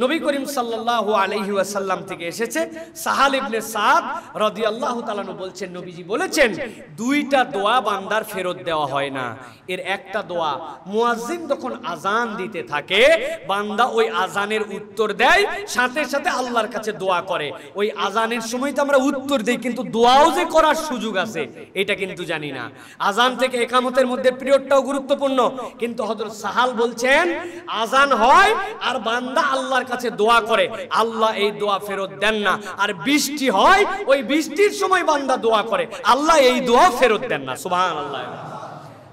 নবী করিম সাল্লাল্লাহু আলাইহি ওয়াসাল্লাম থেকে এসেছে, সাহাল ইবনে সাদ রাদিয়াল্লাহু তাআলা আনহু বলছেন, নবীজি বলেছেন, দুইটা দোয়া বান্দার ফেরত দেওয়া হয় না। এর একটা দোয়া, মুয়াজ্জিন যখন আজান দিতে থাকে, বান্দা ওই আজানের উত্তর দেয়, সাথে সাথে আল্লাহর কাছে দোয়া করে। ওই আজানের সময় তো আমরা উত্তর দেই, কিন্তু দোয়াও যে করার সুযোগ আছে এটা কিন্তু জানি না। আজান থেকে ইকামতের মধ্যে পিরিয়ডটাও গুরুত্বপূর্ণ, কিন্তু হযরত সাহাল বলছেন, আজান হয় আর বান্দা আল্লাহর কাছে দোয়া করে, আল্লাহ এই দোয়া ফেরত দেন না। আর বৃষ্টি হয়, ওই বৃষ্টির সময় বান্দা দোয়া করে, আল্লাহ এই দোয়া ফেরত দেন না। সুবহানাল্লাহ।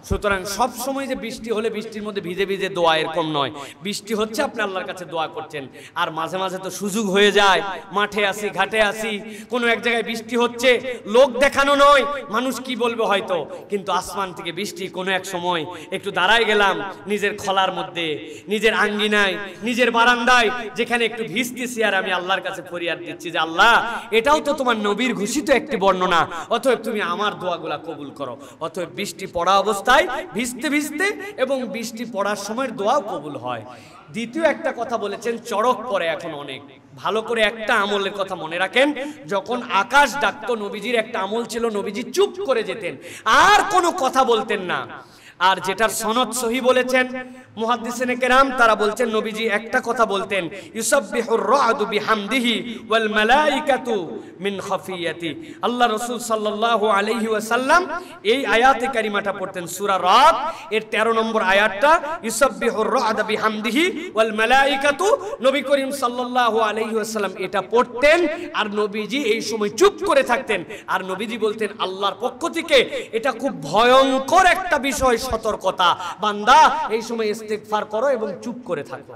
সুতরাং সব সময় যে বৃষ্টি হলে বৃষ্টির মধ্যে ভিজে ভিজে দোয়া, এরকম নয়। বৃষ্টি হচ্ছে, আপনি আল্লাহর কাছে দোয়া করছেন। আর মাঝে মাঝে তো সুযোগ হয়ে যায়, মাঠে আসি, ঘাটে আসি, কোনো এক জায়গায় বৃষ্টি হচ্ছে, লোক দেখানো নয়, মানুষ কি বলবে হয়তো, কিন্তু আসমান থেকে বৃষ্টি, কোনো এক সময় একটু দাঁড়ায় গেলাম নিজের খলার মধ্যে, নিজের আঙ্গিনায়, নিজের বারান্দায়, যেখানে একটু ভিজতেছি, আর আমি আল্লাহর কাছে ফরিয়াদ দিচ্ছি যে আল্লাহ, এটাও তো তোমার নবীর ঘোষিত একটি বর্ণনা, অতএব তুমি আমার দোয়াগুলা কবুল করো। অতএব বৃষ্টি পড়া অবস্থা ভিজতে ভিজতে এবং বৃষ্টি পড়ার সময় দোয়াও কবুল হয়। দ্বিতীয় একটা কথা বলেছেন, চড়ক পড়ে এখন অনেক। ভালো করে একটা আমলের কথা মনে রাখেন, যখন আকাশ ডাকতো, নবীজির একটা আমল ছিল, নবীজি চুপ করে যেতেন, আর কোনো কথা বলতেন না। আর যেটার সনদ সহি বলেছেন মুহাদ্দিসিনে কেরাম, তারা বলছেন নবীজি একটা কথা বলতেন, ইউসাব্বিহুর রা'দু বিহামদিহি ওয়াল মালাইকাতু মিন খাফিয়াতি। আল্লাহ রাসূল সাল্লাল্লাহু আলাইহি ওয়াসাল্লাম এই আয়াতে কারিমাটা পড়তেন, সূরা রাদ এর 13 নম্বর আয়াতটা, ইউসাব্বিহুর রা'দু বিহামদিহি ওয়াল মালাইকাতু। নবী করিম সাল্লাল্লাহু আলাইহি ওয়াসাল্লাম এটা পড়তেন, আর নবীজি এই সময় চুপ করে থাকতেন। আর নবীজি বলতেন, আল্লাহর পক্ষ থেকে এটা খুব ভয়ঙ্কর একটা বিষয়, সতর্কতা, বান্দা এই সময় ইস্তেগফার করো এবং চুপ করে থাকো।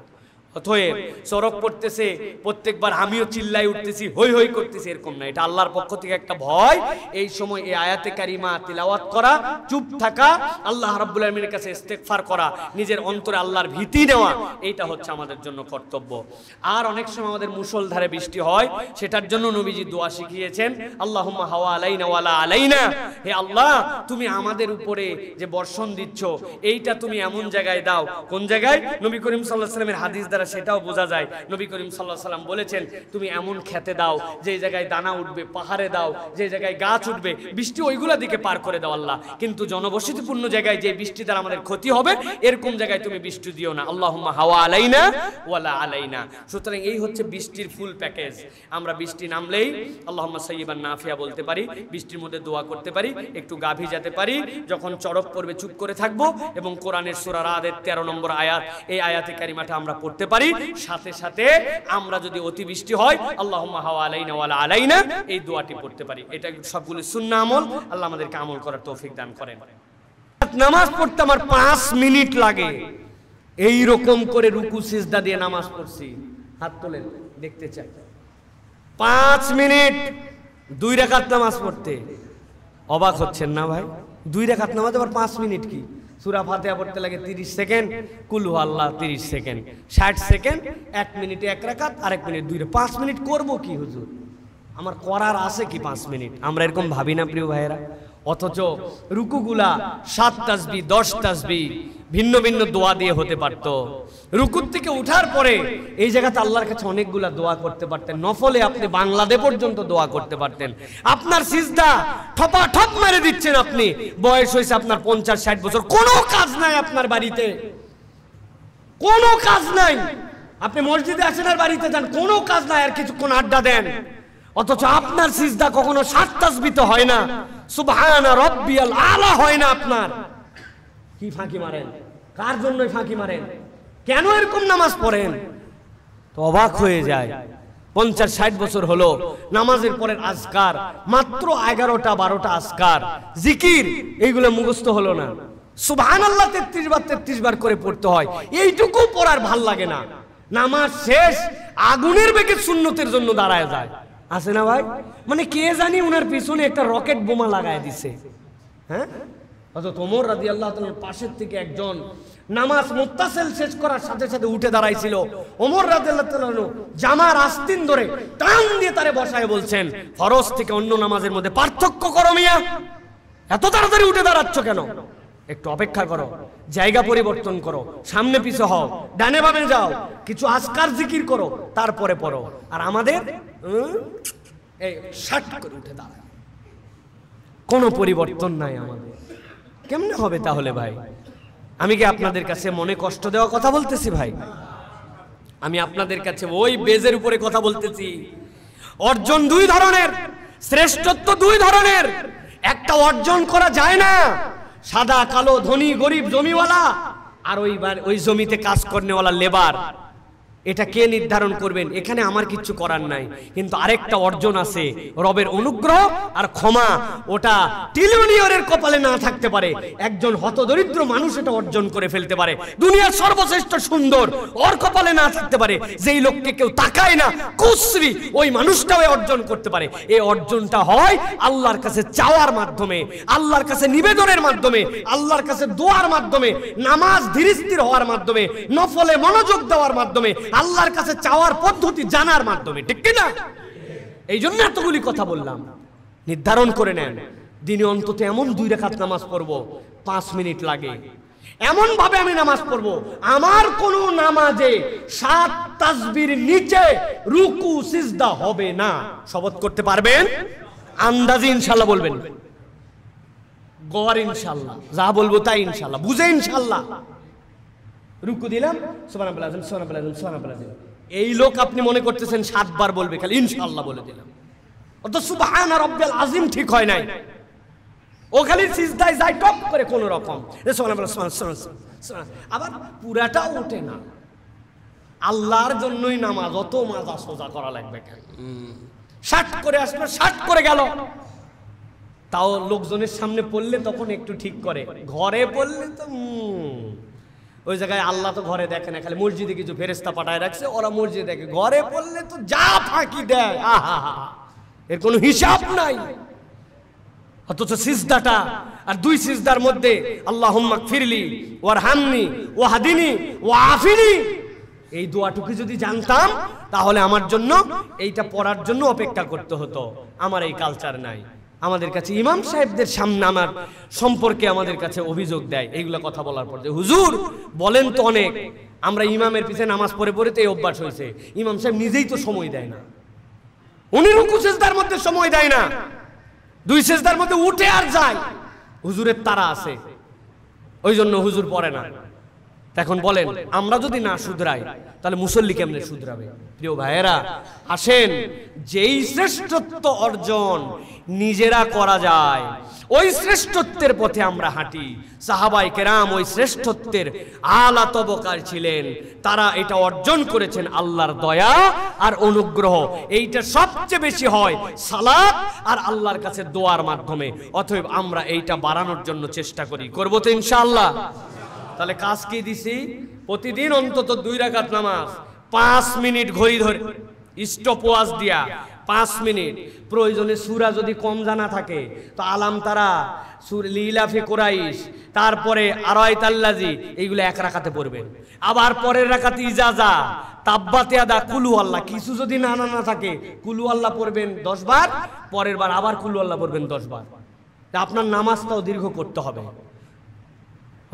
অতএব চরক পড়তেছে, প্রত্যেকবার আমিও চিল্লাই উঠতেছি, হই হই করতেছি, এরকম না। এটা আল্লাহর পক্ষ থেকে একটা ভয়। এই সময় এই আয়াতে কারিমা তিলাওয়াত করা, চুপ থাকা, আল্লাহ রাব্বুল আলামিনের কাছে ইস্তেগফার করা, নিজের অন্তরে আল্লাহর ভীতি নেওয়া, এইটা হচ্ছে আমাদের জন্য কর্তব্য। আর অনেক সময় আমাদের মুষলধারে বৃষ্টি হয়, সেটার জন্য নবীজি দোয়া শিখিয়েছেন, আল্লাহুম্মা হাওয়া আলাইনা ওয়ালা আলাইনা। হে আল্লাহ, তুমি আমাদের উপরে যে বর্ষণ দিচ্ছ, এইটা তুমি এমন জায়গায় দাও। কোন জায়গায়? নবী করিম সাল্লাল্লাহু আলাইহি ওয়াসাল্লামের হাদিস দ্বারা সেটাও বোঝা যায়। নবী করিম সাল্লাল্লাহু আলাইহি ওয়াসাল্লাম বলেছেন, তুমি এমন খেতে দাও যে জায়গায় দানা উঠবে, পাহাড়ে দাও যে জায়গায় গাছ উঠবে, বৃষ্টি ওইগুলা দিকে পার করে দাও আল্লাহ। কিন্তু জনবসতিপূর্ণ জায়গায় যে বৃষ্টি দ্বারা আমাদের ক্ষতি হবে, এরকম জায়গায় তুমি বৃষ্টি দিও না। আল্লাহুম্মা হাওয়া আলাইনা ওয়ালা আলাইনা। সুতরাং এই হচ্ছে বৃষ্টির ফুল প্যাকেজ। আমরা বৃষ্টি নামলেই আল্লাহুম্মা সাইয়্যিবান নাফিয়া বলতে পারি, বৃষ্টির মধ্যে দোয়া করতে পারি, একটু গা ভিজাতে পারি, যখন চড়ক পড়বে চুপ করে থাকবো, এবং কোরআনের সূরা রাদের 13 নম্বর আয়াত, এই আয়াতে কারিমাটা আমরা পড়তে পারি। সাথে সাথে আমরা যদি অতিবৃষ্টি হয়, আল্লাহুম্মা হাওয়া আলাইনা ওয়ালা আলাইনা, এই দোয়াটি পড়তে পারি। এটা সবগুলো সুন্নাহ আমল। আল্লাহ আমাদেরকে আমল করার তৌফিক দান করেন। নামাজ পড়তে আমার 5 মিনিট লাগে, এই রকম করে রুকু সিজদা দিয়ে নামাজ পড়ছি। হাত তোলেন, দেখতে চাই। 5 মিনিট 2 রাকাত নামাজ পড়তে। অবাক হচ্ছেন না ভাই? 2 রাকাত নামাজ আবার 5 মিনিট কি? সূরা ফাতিহা পড়তে লাগে 30 সেকেন্ড, কুল হু আল্লাহ 30 সেকেন্ড, 60 সেকেন্ড, 1 মিনিটে 1 রাকাত, আর 1 মিনিট 2 রাকাত। 5 মিনিট করব কি হুজুর? আমার করার আছে কি 5 মিনিট? আমরা এরকম ভাবি না প্রিয় ভাইয়েরা? অথচ রুকুগুলা 7 তাসবিহ, 10 তাসবিহ, ভিন্ন ভিন্ন দোয়া দিয়ে হতে পারতো। রুকুর থেকে উঠার পরে এই জায়গাতে আল্লাহর কাছে অনেকগুলা দোয়া করতে পারতেন। নফলে আপনি বাংলাদেশ পর্যন্ত দোয়া করতে পারতেন। আপনার সিজদা ঠপা ঠপ মেরে দিচ্ছেন, আপনি বয়স হয়েছে আপনার 50-60 বছর, কোনো কাজ নাই আপনার বাড়িতে, কোনো কাজ নাই। আপনি মসজিদে আসেন আর বাড়িতে যান, কোনো কাজ নাই, আর কিছুক্ষণ আড্ডা দেন। অথচ আপনার সিজদা কখনো 7 তাসবিহ হয় না, সুবহানা রাব্বিয়াল আলা হয় না আপনার। কি ফাঁকি মারেন? কার জন্যই ফাঁকি মারেন? কেন এরকম নামাজ পড়েন? তো অবাক হয়ে যায়। 50-60 বছর হলো, নামাজের পরের আজকার মাত্র 11টা-12টা আজকার, জিকির, এইগুলো মুখস্থ হলো না। সুবহানাল্লাহ 33 বার করে পড়তে হয়, এইটুকু পড়ার ভাল লাগে না। নামাজ শেষ, আগুনের বেগে সুন্নতের জন্য দাঁড়ায় যায়। আছে না ভাই? মানে কে জানি উনার পিছনে একটা রকেট বোমা লাগায় দিছে। হ্যাঁ, হযরত ওমর রাদিয়াল্লাহু তাআলার পাশের থেকে একজন নামাজ মুত্তাসিল শেষ করার সাথে সাথে উঠে দাঁড়াইছিল। ওমর রাদিয়াল্লাহু তাআলা জামার আস্তিন ধরে টান দিয়ে তারে বসায় বলছেন, ফরজ থেকে অন্য নামাজের মধ্যে পার্থক্য করো মিয়া, এত তাড়াতাড়ি উঠে দাঁড়াচ্ছ কেন? একটু অপেক্ষা করো, জায়গা পরিবর্তন করো, সামনে পিছে হও, ডানে বামে যাও, কিছু আজকার জিকির করো, তারপরে পড়ো। আর আমাদের এই শাট করে উঠে দাঁড়ায়, কোনো পরিবর্তন নাই আমাদের। কেমনে হবে তাহলে ভাই? আমি কি আপনাদের কাছে মনে কষ্ট দেওয়া কথা বলতেছি ভাই? আমি আপনাদের কাছে ওই বেজের উপরে কথা বলতেছি। অর্জন দুই ধরনের, শ্রেষ্ঠত্ব দুই ধরনের। একটা অর্জন করা যায় না, সাদা কালো, ধনী গরিব, জমিওয়ালা আর ওই জমিতে কাজ করনেওয়ালা লেবার। এটা কে নির্ধারণ করবেন? এখানে আমার কিচ্ছু করার নাই। কিন্তু আরেকটা অর্জন আছে, রবের অনুগ্রহ আর ক্ষমা। ওটা ট্রিলিয়নিয়রের কপালে না থাকতে পারে, একজন হতদরিদ্র মানুষ এটা অর্জন করে ফেলতে পারে। দুনিয়ার সর্বশ্রেষ্ঠ সুন্দর ওর কপালে না থাকতে পারে, যেই লোককে কেউ তাকায় না, কুশ্রী, ওই মানুষটাও অর্জন করতে পারে। এই অর্জনটা হয় আল্লাহর কাছে চাওয়ার মাধ্যমে, আল্লাহর কাছে নিবেদনের মাধ্যমে, আল্লাহর কাছে দোয়ার মাধ্যমে, নামাজ ধীরস্থির হওয়ার মাধ্যমে, নফলে মনোযোগ দেওয়ার মাধ্যমে, আল্লাহর কাছে চাওয়ার পদ্ধতি জানার মাধ্যমে। ঠিক কি না? এই জন্য এতগুলি কথা বললাম। নির্ধারণ করে নেন, দিনে অন্তত এমন 2 রাকাত নামাজ পড়বো, 5 মিনিট লাগে, এমন ভাবে আমি নামাজ পড়বো আমার কোন নামাজে 7 তাসবির নিচে রুকু সিজদা হবে না। শপথ করতে পারবেন? আন্দাজি ইনশাআল্লাহ বলবেন, গওয়ার ইনশাআল্লাহ, যা বলবো তাই ইনশাআল্লাহ, বুঝে ইনশাআল্লাহ। রুকু দিলাম, সুবহানাল্লাহ আযীম, সুবহানাল্লাহ আযীম, সুবহানাল্লাহ আযীম। এই লোক আপনি মনে করতেছেন 7 বার বলবে, খালি ইনশাআল্লাহ বলে দিলাম। অত সুবহান রাব্বিল আযীম ঠিক হয় নাই, ও খালি সিজদায় যায় টপ করে কোন রকম, সুবহানাল্লাহ সুবহানাল্লাহ, আবার পুরাটা ওঠে না। আল্লাহর জন্যই নামাজ, অত মাজা সোজা করা লাগবে কেন? 60 করে আসবে, 60 করে গেল। তাও লোকজনের সামনে পড়লে তখন একটু ঠিক করে, ঘরে পড়লে তো ওই জায়গায় আল্লাহ তো ঘরে দেখে না, খালি মসজিদে কিছু ফেরেশতা পাঠায় রাখছে, ওরা মসজিদে দেখে। ঘরে পড়লে তো যা ফাঁকি দেয়, আহা, এর কোনো হিসাব নাই। অথচ সিজদাটা, আর 2 সিজদার মধ্যে আল্লাহুম্মা গফিরলি ওয়ারহামনি ওয়াহদিনি ওয়াআফিনি, এই দোয়াটুকু যদি জানতাম তাহলে আমার জন্য এইটা পড়ার জন্য অপেক্ষা করতে হতো। আমার এই কালচার নাই। আমাদের কাছে ইমাম সাহেবদের সামনে আমার সম্পর্কে আমাদের কাছে অভিযোগ দেয় এইগুলা কথা বলার পর, যে হুজুর বলেন তো অনেক, আমরা ইমামের পিছনে নামাজ পড়ে পড়ে তো এই অভ্যাস হয়েছে। ইমাম সাহেব নিজেই তো সময় দেয় না, উনি রুকু সিজদার মধ্যে সময় দেয় না, 2 সিজদার মধ্যে উঠে আর যায়। হুজুরের তারা আছে, ওই জন্য হুজুর পড়ে না। এখন বলেন, আমরা যদি না শুধরাই তাহলে মুসল্লি কেমনে শুধরাবে? প্রিয় ভাইয়েরা, আসেন যেই শ্রেষ্ঠত্ব অর্জন নিজেরা করা যায়, ওই শ্রেষ্ঠত্বের পথে আমরা হাঁটি। সাহাবায়ে কেরাম ওই শ্রেষ্ঠত্বের আলা তবকার ছিলেন, তারা এটা অর্জন করেছেন আল্লাহর দয়া আর অনুগ্রহ। এইটা সবচেয়ে বেশি হয় সালাত আর আল্লাহর কাছে দোয়ার মাধ্যমে। অতএব আমরা এইটা বাড়ানোর জন্য চেষ্টা করি, করব তো ইনশাআল্লাহ। তাহলে কাজ কি দিছি? প্রতিদিন অন্তত 2 রাকাত নামাজ, 5 মিনিট ঘড়ি ধরে স্টপ ওয়াচ দিয়া 5 মিনিট। প্রয়োজনে সূরা যদি কম জানা থাকে তো আলাম তারা, সূরা লিলাফে কুরাইশ, তারপরে আরাইতাল্লাজি, এইগুলো 1 রাকাতে পড়বেন। আবার পরের রাকাতে ইজাজা, তাব্বাত ইয়াদা, কুলু আল্লাহ। কিছু যদি না থাকে, কুলু আল্লাহ পড়বেন 10 বার, পরের বার আবার কুলু আল্লাহ পড়বেন 10 বার। আপনার নামাজটাও দীর্ঘ করতে হবে।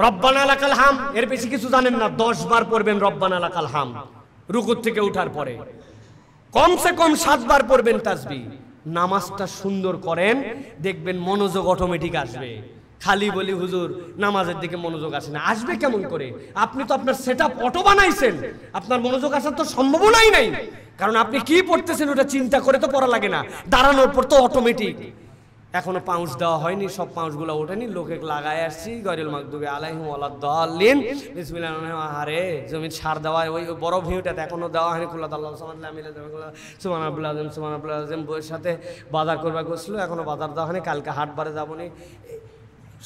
রব্বানা লাকাল হাম, এর বেশি কিছু জানেন না, 10 বার পড়বেন রব্বানা লাকাল হাম রুকু থেকে ওঠার পরে। কমসে কম 7 বার পড়বেন তাসবিহ। নামাজটা সুন্দর করেন, দেখবেন মনোযোগ অটোমেটিক আসবে। খালি বলি হুজুর নামাজের দিকে মনোযোগ আসে না, আসবে কেমন করে? আপনি তো আপনার সেটআপ অটো বানাইছেন, আপনার মনোযোগ আসার তো সম্ভাবনাই নাই। কারণ আপনি কি পড়তেছেন ওটা চিন্তা করে তো পড়া লাগে না, দাঁড়ানোর পর তো অটোমেটিক। এখনো পাউচ দেওয়া হয়নি, সব পাউচগুলো ওঠেনি, লোকে লাগায় আসছি। গয়রুল মাগদুবি আলাইহিম ওয়ালাদ-দাল্লিন, বিসমিল্লাহির রহমানির রহিম। আরে জমির সার দেওয়া, ওই বড় ভিউটাতে এখনো দেওয়া হয়নি। কুল্লাল্লাহু সামাদ আমিলা সুবহানাল্লাহ আযীম, সুবহানাল্লাহ আযীম। বইয়ের সাথে বাজার করবা গেছিল, এখনো বাজার দেওয়া হয়নি, কালকে হাটবারে যাবনি।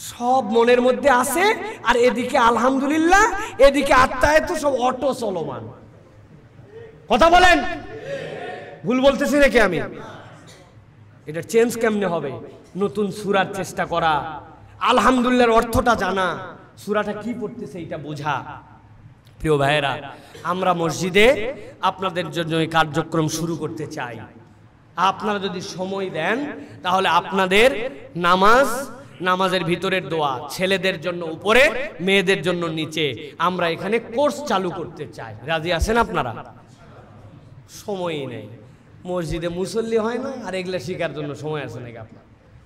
সব মনের মধ্যে আছে, আর এদিকে আলহামদুলিল্লাহ, এদিকে আত্মায় তো সব অটো চলমান। কথা বলেন, ভুল বলতেছি নাকি আমি? এটা চেঞ্জ কেমনে হবে? নতুন সূরার চেষ্টা করা, আলহামদুলিল্লাহর অর্থটা জানা, সূরাটা কি পড়তেছে এটা বোঝা। প্রিয় ভাইয়েরা, আমরা মসজিদে আপনাদের জন্য এই কার্যক্রম শুরু করতে চাই। আপনারা যদি সময় দেন তাহলে আপনাদের নামাজ নামাজের ভিতরের দোয়া ছেলেদের জন্য উপরে, মেয়েদের জন্য নিচে। আমরা এখানে কোর্স চালু করতে চাই, রাজি আছেন আপনারা? সময়ই নেই, মসজিদে মুসল্লি হয় না, আর এগুলা শিখার জন্য সময় আছে নাকি আপনার?